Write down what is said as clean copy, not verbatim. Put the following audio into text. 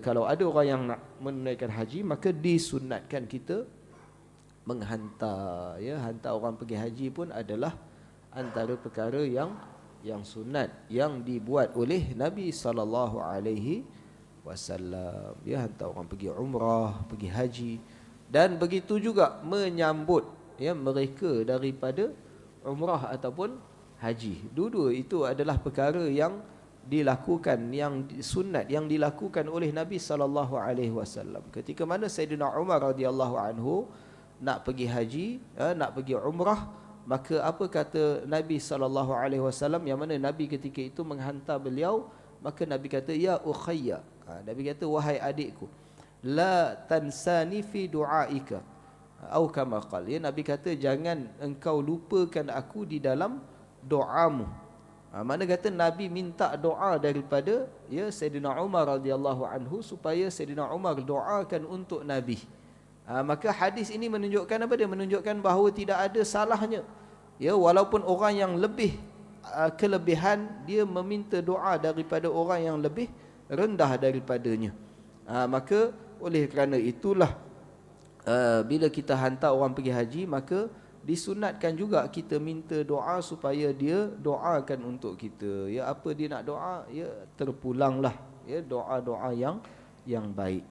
Kalau ada orang yang nak menunaikan haji, maka disunatkan kita menghantar, ya, hantar orang pergi haji pun adalah antara perkara yang sunat yang dibuat oleh Nabi sallallahu alaihi wasallam. Ya, hantar orang pergi umrah, pergi haji, dan begitu juga menyambut, ya, mereka daripada umrah ataupun haji. Dua-dua itu adalah perkara yang dilakukan, yang sunat yang dilakukan oleh Nabi sallallahu alaihi wasallam. Ketika mana Sayyidina Umar radhiyallahu anhu nak pergi haji, nak pergi umrah, maka apa kata Nabi sallallahu alaihi wasallam, yang mana Nabi ketika itu menghantar beliau, maka Nabi kata, ya ukhayya, Nabi kata, wahai adikku, la tansani fi duaika, atau kama qala, ya, Nabi kata, jangan engkau lupakan aku di dalam doamu. Mana kata Nabi minta doa daripada, ya, Sayyidina Umar radhiyallahu anhu, supaya Sayyidina Umar doakan untuk Nabi. Maka hadis ini menunjukkan apa? Dia menunjukkan bahawa tidak ada salahnya, ya, walaupun orang yang lebih kelebihan, dia meminta doa daripada orang yang lebih rendah daripadanya. Maka oleh kerana itulah, bila kita hantar orang pergi haji, maka disunatkan juga kita minta doa supaya dia doakan untuk kita. Ya, apa dia nak doa, ya, terpulanglah, ya, doa-doa yang baik.